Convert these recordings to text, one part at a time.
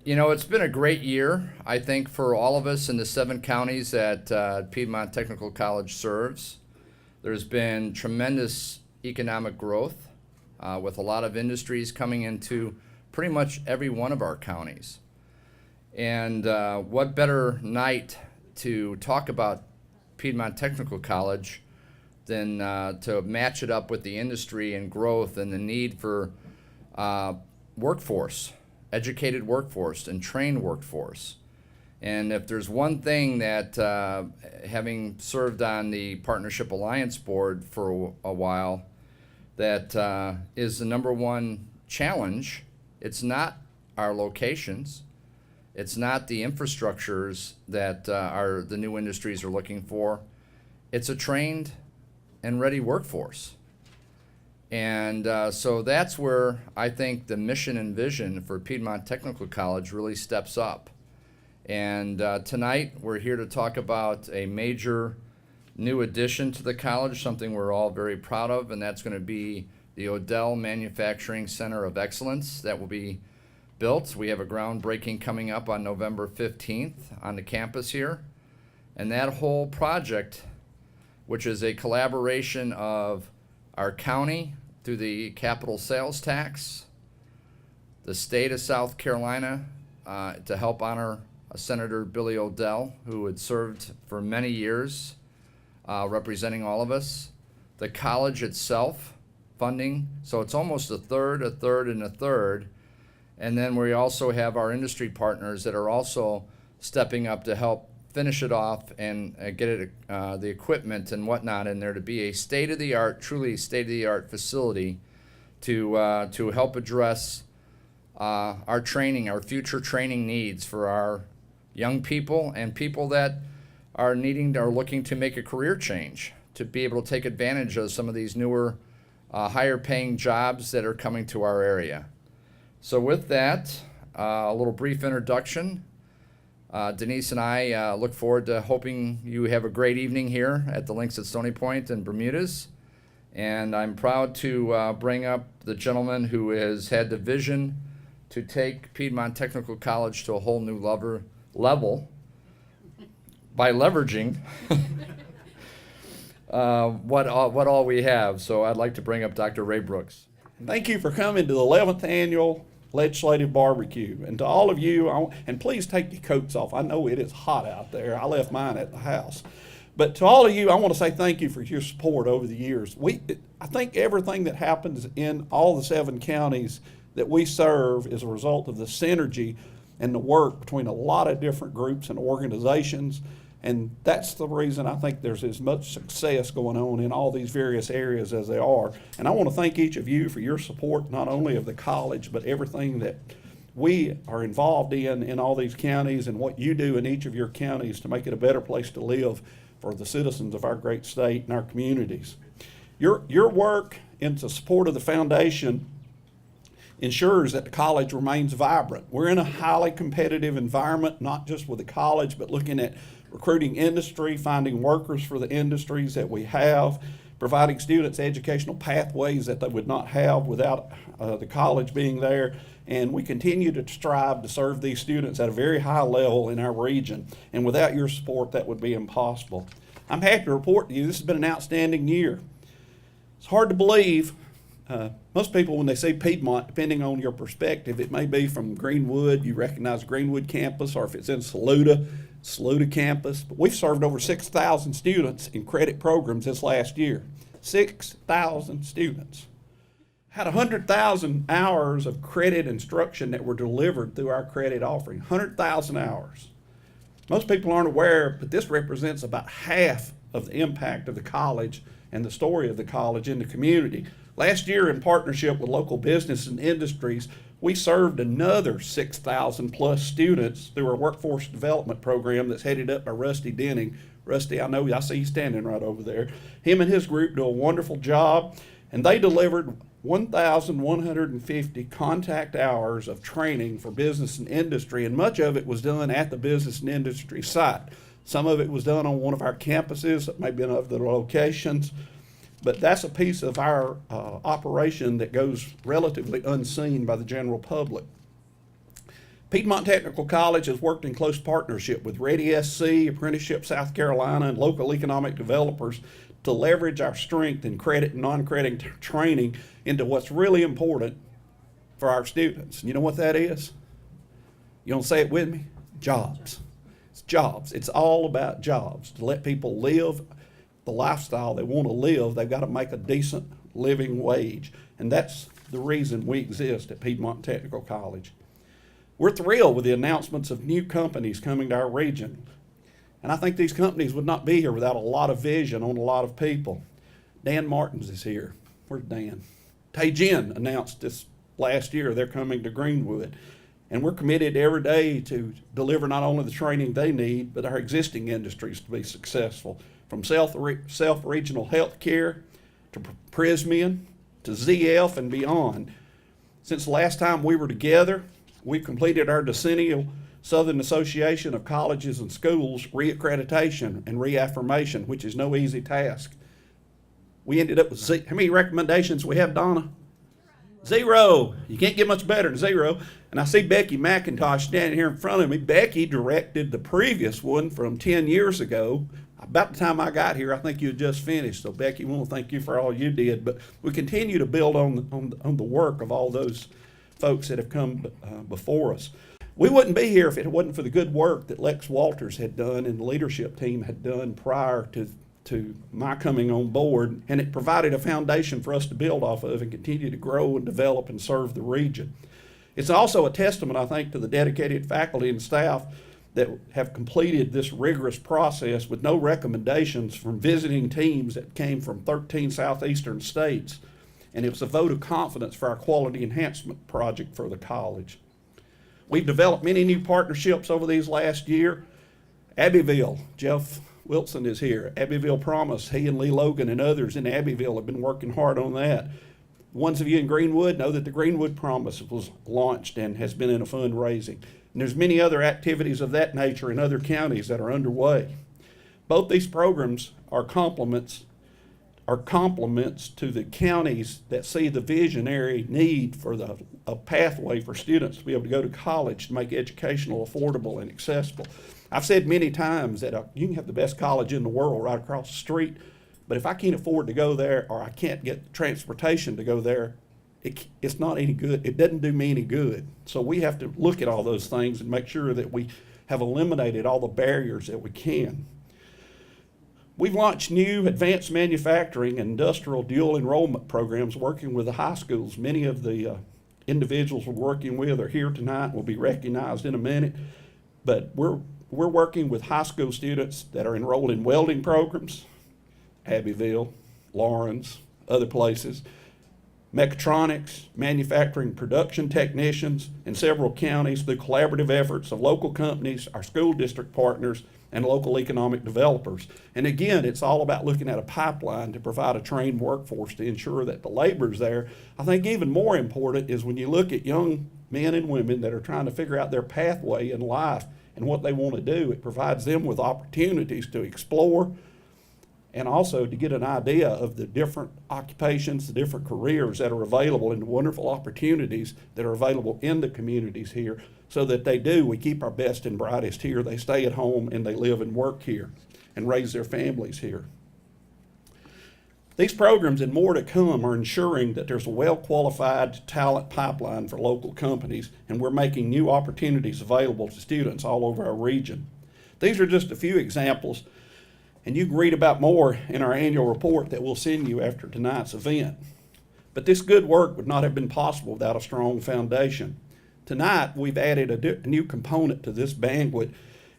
You know, it's been a great year, I think, for all of us in the 7 counties that Piedmont Technical College serves. There's been tremendous economic growth with a lot of industries coming into pretty much every one of our counties. And what better night to talk about Piedmont Technical College than to match it up with the industry and growth and the need for workforce, educated workforce and trained workforce. And if there's one thing that, having served on the Partnership Alliance Board for a while, that is the number one challenge, it's not our locations, it's not the infrastructures that the new industries are looking for, it's a trained and ready workforce. And so that's where I think the mission and vision for Piedmont Technical College really steps up. And tonight we're here to talk about a major new addition to the college, something we're all very proud of, and that's going to be the Odell Manufacturing Center of Excellence that will be built. We have a groundbreaking coming up on November 15th on the campus here. And that whole project, which is a collaboration of our county through the capital sales tax, the state of South Carolina to help honor Senator Billy Odell, who had served for many years representing all of us, the college itself funding, so it's almost a third, and a third. And then we also have our industry partners that are also stepping up to help finish it off and get it the equipment and whatnot in there to be a state-of-the-art, truly state-of-the-art facility to help address our training, our future training needs for our young people and people that are looking to make a career change, to be able to take advantage of some of these newer, higher-paying jobs that are coming to our area. So with that, a little brief introduction. Denise and I look forward to hoping you have a great evening here at the Links at Stoney Point and Bermudas. And I'm proud to bring up the gentleman who has had the vision to take Piedmont Technical College to a whole new level by leveraging what all we have. So I'd like to bring up Dr. Ray Brooks. Thank you for coming to the 11th Annual Legislative Barbecue. And to all of you, and please take your coats off. I know it is hot out there. I left mine at the house. But to all of you, I want to say thank you for your support over the years. I think everything that happens in all the 7 counties that we serve is a result of the synergy and the work between a lot of different groups and organizations. And that's the reason I think there's as much success going on in all these various areas as there are. And I want to thank each of you for your support, not only of the college, but everything that we are involved in all these counties and what you do in each of your counties to make it a better place to live for the citizens of our great state and our communities. Your work in the support of the foundation ensures that the college remains vibrant. We're in a highly competitive environment, not just with the college, but looking at recruiting industry, finding workers for the industries that we have, providing students educational pathways that they would not have without the college being there. And we continue to strive to serve these students at a very high level in our region. And without your support, that would be impossible. I'm happy to report to you this has been an outstanding year. It's hard to believe. Most people, when they say Piedmont, depending on your perspective, it may be from Greenwood, you recognize Greenwood campus, or if it's in Saluda campus. But we've served over 6,000 students in credit programs this last year. 6,000 students. Had 100,000 hours of credit instruction that were delivered through our credit offering. 100,000 hours. Most people aren't aware, but this represents about half of the impact of the college and the story of the college in the community. Last year, in partnership with local business and industries, we served another 6,000 plus students through our workforce development program that's headed up by Rusty Denning. Rusty, I see you standing right over there. Him and his group do a wonderful job, and they delivered 1,150 contact hours of training for business and industry, and much of it was done at the business and industry site. Some of it was done on one of our campuses, maybe in other locations. But that's a piece of our operation that goes relatively unseen by the general public. Piedmont Technical College has worked in close partnership with Ready SC, Apprenticeship South Carolina, and local economic developers to leverage our strength in credit and non-credit training into what's really important for our students. And you know what that is? You want to say it with me? Jobs. It's jobs. It's all about jobs. To let people live the lifestyle they want to live, they've got to make a decent living wage. And that's the reason we exist at Piedmont Technical College. We're thrilled with the announcements of new companies coming to our region. And I think these companies would not be here without a lot of vision on a lot of people. Dan Martins is here. Where's Dan? Tajin announced this last year they're coming to Greenwood. And we're committed every day to deliver not only the training they need, but our existing industries to be successful. From self-regional health care to Prismian to ZF and beyond. Since the last time we were together, we've completed our decennial Southern Association of Colleges and Schools reaccreditation and reaffirmation, which is no easy task. We ended up with how many recommendations we have, Donna? 0. You can't get much better than 0. And I see Becky McIntosh standing here in front of me. Becky directed the previous one from 10 years ago. About the time I got here, I think you had just finished. So Becky, we want to thank you for all you did. But we continue to build on the work of all those folks that have come before us. We wouldn't be here if it wasn't for the good work that Lex Walters had done and the leadership team had done prior to my coming on board, and it provided a foundation for us to build off of and continue to grow and develop and serve the region. It's also a testament, I think, to the dedicated faculty and staff that have completed this rigorous process with no recommendations from visiting teams that came from 13 southeastern states. And it was a vote of confidence for our quality enhancement project for the college. We've developed many new partnerships over these last year. Abbeville, Jeff Wilson is here. Abbeville Promise, he and Lee Logan and others in Abbeville have been working hard on that. Ones of you in Greenwood know that the Greenwood Promise was launched and has been in a fundraising. And there's many other activities of that nature in other counties that are underway. Both these programs are complements to the counties that see the visionary need for a pathway for students to be able to go to college to make educational affordable and accessible. I've said many times that you can have the best college in the world right across the street, but if I can't afford to go there or I can't get transportation to go there, it's not any good. It doesn't do me any good. So we have to look at all those things and make sure that we have eliminated all the barriers that we can. We've launched new advanced manufacturing and industrial dual enrollment programs working with the high schools. Many of the individuals we're working with are here tonight and will be recognized in a minute. But we're working with high school students that are enrolled in welding programs, Abbeville, Lawrence, other places, mechatronics, manufacturing production technicians in several counties through collaborative efforts of local companies, our school district partners, and local economic developers. And again, it's all about looking at a pipeline to provide a trained workforce to ensure that the labor's there. I think even more important is when you look at young men and women that are trying to figure out their pathway in life and what they want to do, it provides them with opportunities to explore and also to get an idea of the different occupations, the different careers that are available and the wonderful opportunities that are available in the communities here so that we keep our best and brightest here. They stay at home and they live and work here and raise their families here. These programs and more to come are ensuring that there's a well-qualified talent pipeline for local companies, and we're making new opportunities available to students all over our region. These are just a few examples, and you can read about more in our annual report that we'll send you after tonight's event. But this good work would not have been possible without a strong foundation. Tonight, we've added a new component to this banquet,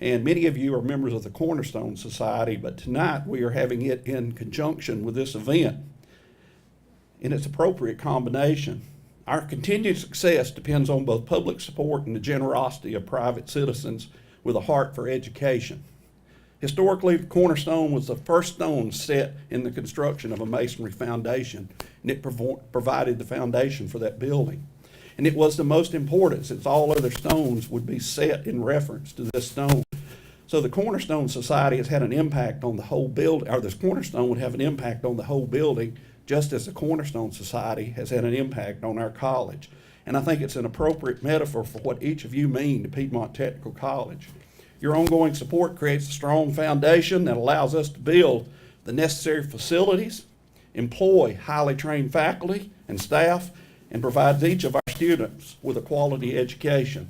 and many of you are members of the Cornerstone Society, but tonight we are having it in conjunction with this event in its appropriate combination. Our continued success depends on both public support and the generosity of private citizens with a heart for education. Historically, the Cornerstone was the first stone set in the construction of a masonry foundation, and it provided the foundation for that building. And it was the most important, since all other stones would be set in reference to this stone. So the Cornerstone Society has had an impact on the whole building, or this Cornerstone would have an impact on the whole building, just as the Cornerstone Society has had an impact on our college. and I think it's an appropriate metaphor for what each of you mean to Piedmont Technical College. Your ongoing support creates a strong foundation that allows us to build the necessary facilities, employ highly trained faculty and staff, and provides each of our students with a quality education.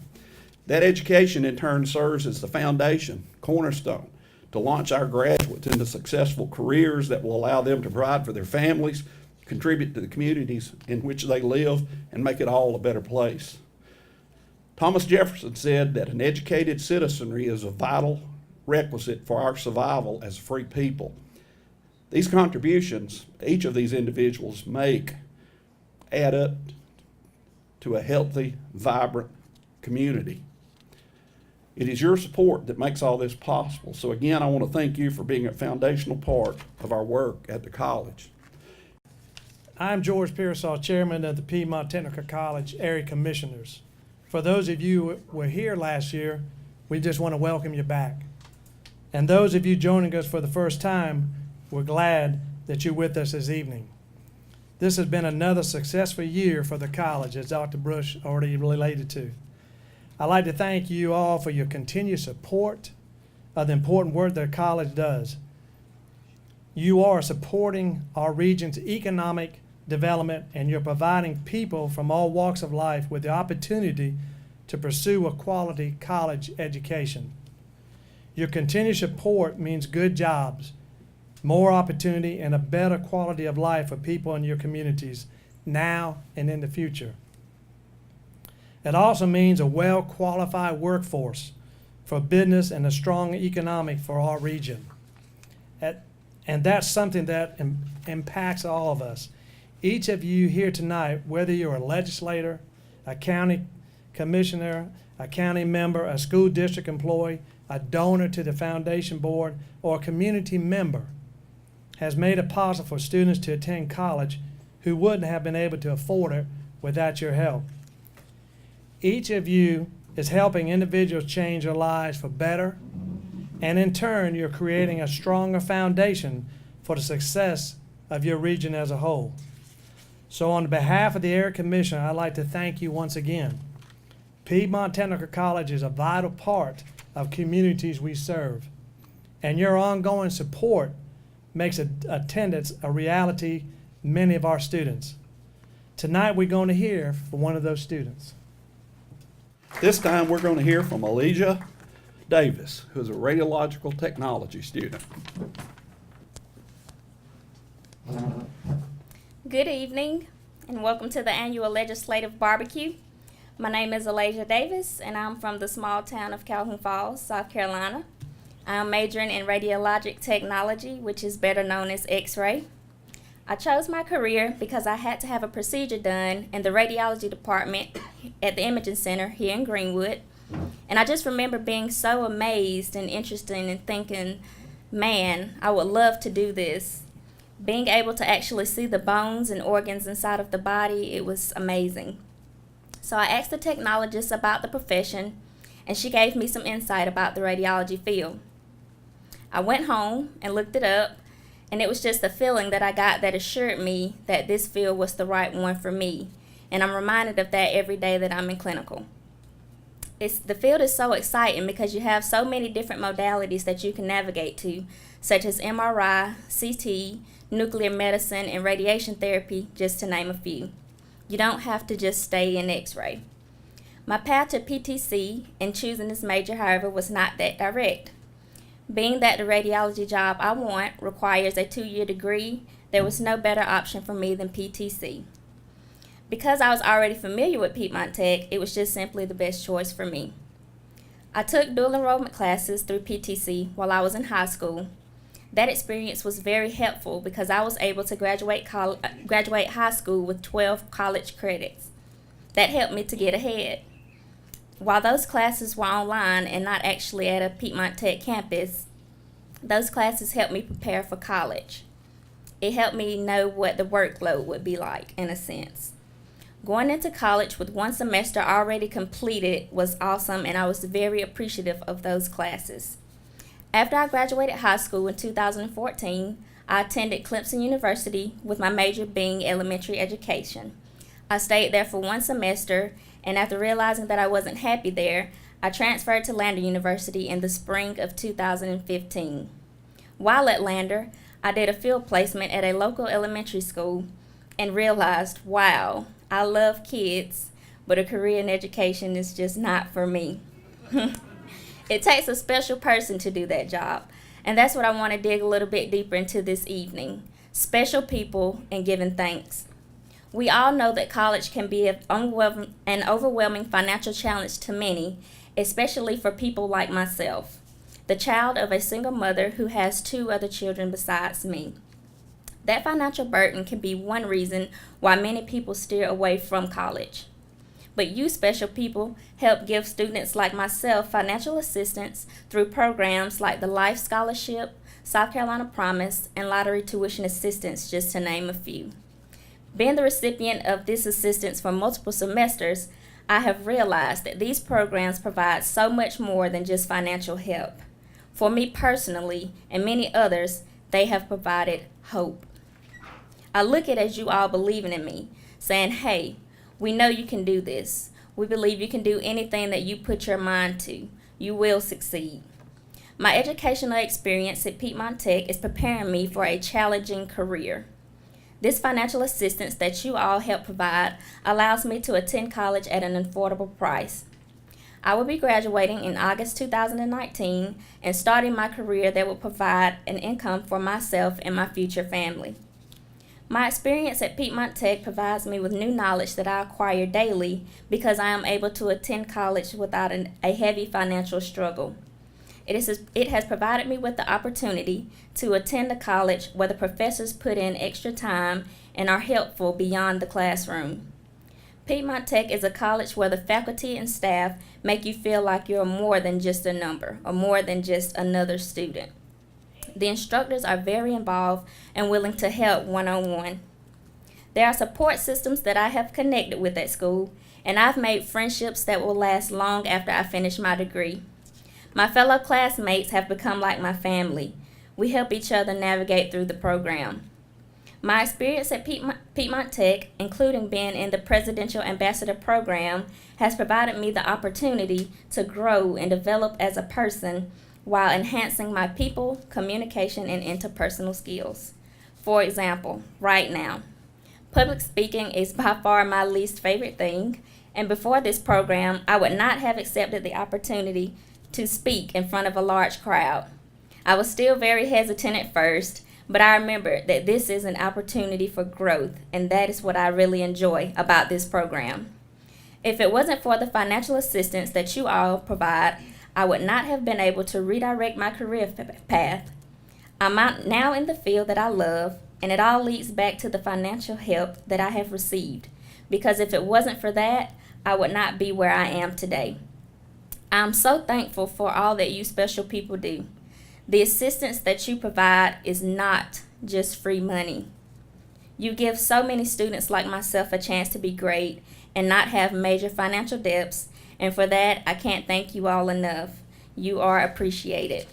That education in turn serves as the foundation, cornerstone, to launch our graduates into successful careers that will allow them to provide for their families, contribute to the communities in which they live, and make it all a better place. Thomas Jefferson said that an educated citizenry is a vital requisite for our survival as a free people. These contributions each of these individuals make add up to a healthy, vibrant community. It is your support that makes all this possible. So again, I want to thank you for being a foundational part of our work at the college. I'm George Pearsall, Chairman of the Piedmont Technical College Area Commissioners. For those of you who were here last year, we just want to welcome you back. And those of you joining us for the first time, we're glad that you're with us this evening. This has been another successful year for the college, as Dr. Brush already related to. I'd like to thank you all for your continued support of the important work that the college does. You are supporting our region's economic development, and you're providing people from all walks of life with the opportunity to pursue a quality college education. Your continued support means good jobs, more opportunity, and a better quality of life for people in your communities now and in the future. It also means a well-qualified workforce for business and a strong economic for our region. And that's something that impacts all of us. Each of you here tonight, whether you're a legislator, a county commissioner, a county member, a school district employee, a donor to the foundation board, or a community member, has made it possible for students to attend college who wouldn't have been able to afford it without your help. Each of you is helping individuals change their lives for better, and in turn, you're creating a stronger foundation for the success of your region as a whole. So on behalf of the Area Commission, I'd like to thank you once again. Piedmont Technical College is a vital part of communities we serve, and your ongoing support makes attendance a reality in many of our students. Tonight, we're going to hear from one of those students. This time, we're going to hear from Alicia Davis, who's a radiological technology student. Good evening, and welcome to the annual legislative barbecue. My name is Alicia Davis, and I'm from the small town of Calhoun Falls, South Carolina. I'm majoring in radiologic technology, which is better known as X-ray. I chose my career because I had to have a procedure done in the radiology department at the Imaging Center here in Greenwood. And I just remember being so amazed and interested and thinking, man, I would love to do this. Being able to actually see the bones and organs inside of the body, it was amazing. So I asked the technologist about the profession, and she gave me some insight about the radiology field. I went home and looked it up, and it was just a feeling that I got that assured me that this field was the right one for me. And I'm reminded of that every day that I'm in clinical. The field is so exciting because you have so many different modalities that you can navigate to, such as MRI, CT, nuclear medicine, and radiation therapy, just to name a few. You don't have to just stay in X-ray. My path to PTC and choosing this major, however, was not that direct. Being that the radiology job I want requires a 2-year degree, there was no better option for me than PTC. Because I was already familiar with Piedmont Tech, it was just simply the best choice for me. I took dual enrollment classes through PTC while I was in high school. That experience was very helpful because I was able to graduate high school with 12 college credits. That helped me to get ahead. While those classes were online and not actually at a Piedmont Tech campus, those classes helped me prepare for college. It helped me know what the workload would be like, in a sense. Going into college with one semester already completed was awesome, and I was very appreciative of those classes. After I graduated high school in 2014, I attended Clemson University with my major being elementary education. I stayed there for 1 semester, and after realizing that I wasn't happy there, I transferred to Lander University in the spring of 2015. While at Lander, I did a field placement at a local elementary school and realized, wow, I love kids, but a career in education is just not for me. It takes a special person to do that job, and that's what I want to dig a little bit deeper into this evening. Special people and giving thanks. We all know that college can be an overwhelming financial challenge to many, especially for people like myself, the child of a single mother who has 2 other children besides me. That financial burden can be one reason why many people steer away from college. But you special people help give students like myself financial assistance through programs like the Life Scholarship, South Carolina Promise, and Lottery Tuition Assistance, just to name a few. Being the recipient of this assistance for multiple semesters, I have realized that these programs provide so much more than just financial help. For me personally, and many others, they have provided hope. I look at it as you all believing in me, saying, hey, we know you can do this. We believe you can do anything that you put your mind to. You will succeed. My educational experience at Piedmont Tech is preparing me for a challenging career. This financial assistance that you all help provide allows me to attend college at an affordable price. I will be graduating in August 2019 and starting my career that will provide an income for myself and my future family. My experience at Piedmont Tech provides me with new knowledge that I acquire daily because I am able to attend college without a heavy financial struggle. It has provided me with the opportunity to attend a college where the professors put in extra time and are helpful beyond the classroom. Piedmont Tech is a college where the faculty and staff make you feel like you're more than just a number or more than just another student. The instructors are very involved and willing to help one-on-one. There are support systems that I have connected with at school, and I've made friendships that will last long after I finish my degree. My fellow classmates have become like my family. We help each other navigate through the program. My experience at Piedmont Tech, including being in the Presidential Ambassador Program, has provided me the opportunity to grow and develop as a person while enhancing my people, communication, and interpersonal skills. For example, right now, public speaking is by far my least favorite thing, and before this program, I would not have accepted the opportunity to speak in front of a large crowd. I was still very hesitant at first, but I remembered that this is an opportunity for growth, and that is what I really enjoy about this program. If it wasn't for the financial assistance that you all provide, I would not have been able to redirect my career path. I'm now in the field that I love, and it all leads back to the financial help that I have received, because if it wasn't for that, I would not be where I am today. I'm so thankful for all that you special people do. The assistance that you provide is not just free money. You give so many students like myself a chance to be great and not have major financial debts, and for that, I can't thank you all enough. You are appreciated.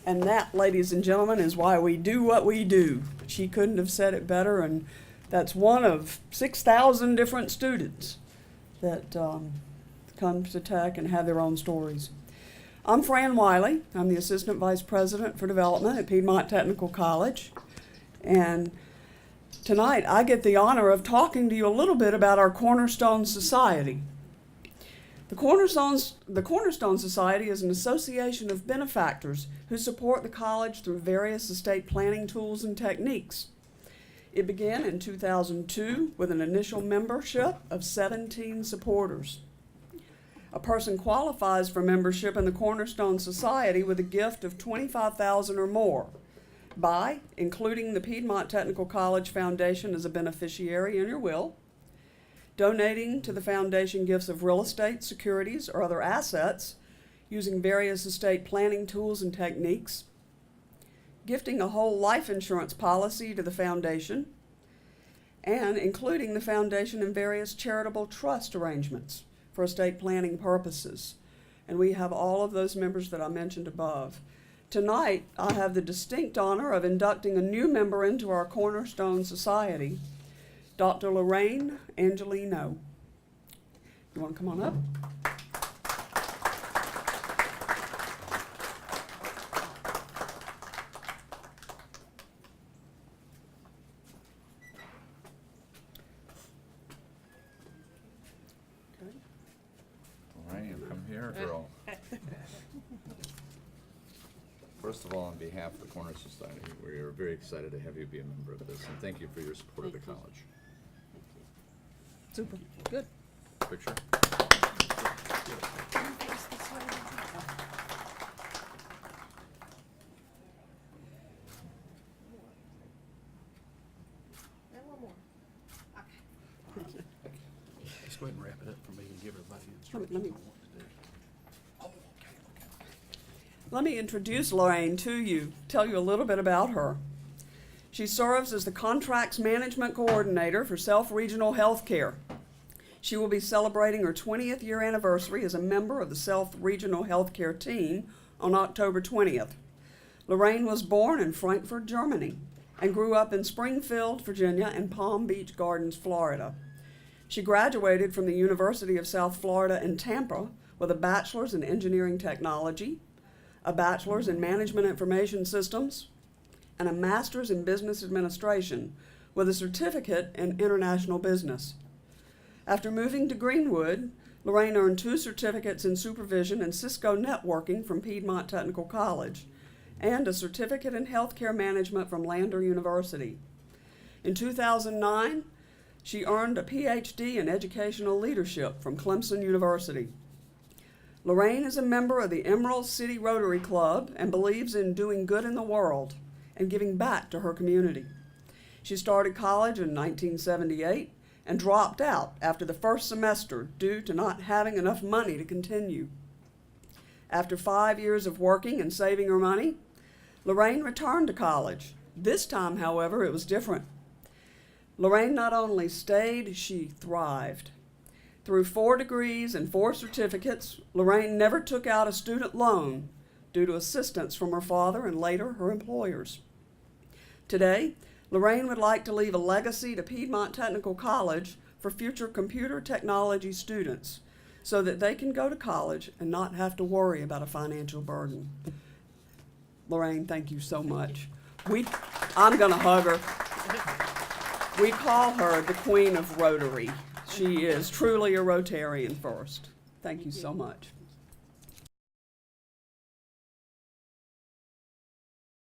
And that, ladies and gentlemen, is why we do what we do. She couldn't have said it better, and that's one of 6,000 different students that come to Tech and have their own stories. I'm Fran Wiley. I'm the Assistant Vice President for Development at Piedmont Technical College. And tonight I get the honor of talking to you a little bit about our Cornerstone Society. The Cornerstone Society is an association of benefactors who support the college through various estate planning tools and techniques. It began in 2002 with an initial membership of 17 supporters. A person qualifies for membership in the Cornerstone Society with a gift of $25,000 or more by including the Piedmont Technical College Foundation as a beneficiary in your will, donating to the foundation gifts of real estate, securities, or other assets using various estate planning tools and techniques, gifting a whole life insurance policy to the foundation, and including the foundation in various charitable trust arrangements for estate planning purposes. and we have all of those members that I mentioned above. Tonight, I have the distinct honor of inducting a new member into our Cornerstone Society, Dr. Lorraine Angelino. You want to come on up? Lorraine, come here, girl. First of all, on behalf of the Corner Society, we are very excited to have you be a member of this, and thank you for your support of the college. Super. Good. Picture? Let's go ahead and wrap it up for me and give everybody Let instructions me- on what to do. Oh, okay. Let me introduce Lorraine to you, tell you a little bit about her. She serves as the Contracts Management Coordinator for Self Regional Healthcare. She will be celebrating her 20th year anniversary as a member of the Self Regional Healthcare team on October 20th. Lorraine was born in Frankfurt, Germany, and grew up in Springfield, Virginia, and Palm Beach Gardens, Florida. She graduated from the University of South Florida in Tampa with a bachelor's in engineering technology, a bachelor's in management information systems, and a master's in business administration with a certificate in international business. After moving to Greenwood, Lorraine earned 2 certificates in supervision and Cisco networking from Piedmont Technical College, and a certificate in healthcare management from Lander University. In 2009, she earned a PhD in educational leadership from Clemson University. Lorraine is a member of the Emerald City Rotary Club and believes in doing good in the world and giving back to her community. She started college in 1978 and dropped out after the first semester due to not having enough money to continue. After 5 years of working and saving her money, Lorraine returned to college. This time, however, it was different. Lorraine not only stayed, she thrived. Through 4 degrees and 4 certificates, Lorraine never took out a student loan due to assistance from her father and later her employers. Today, Lorraine would like to leave a legacy to Piedmont Technical College for future computer technology students so that they can go to college and not have to worry about a financial burden. Lorraine, thank you so much. I'm going to hug her. We call her the Queen of Rotary. She is truly a Rotarian first. Thank you so much.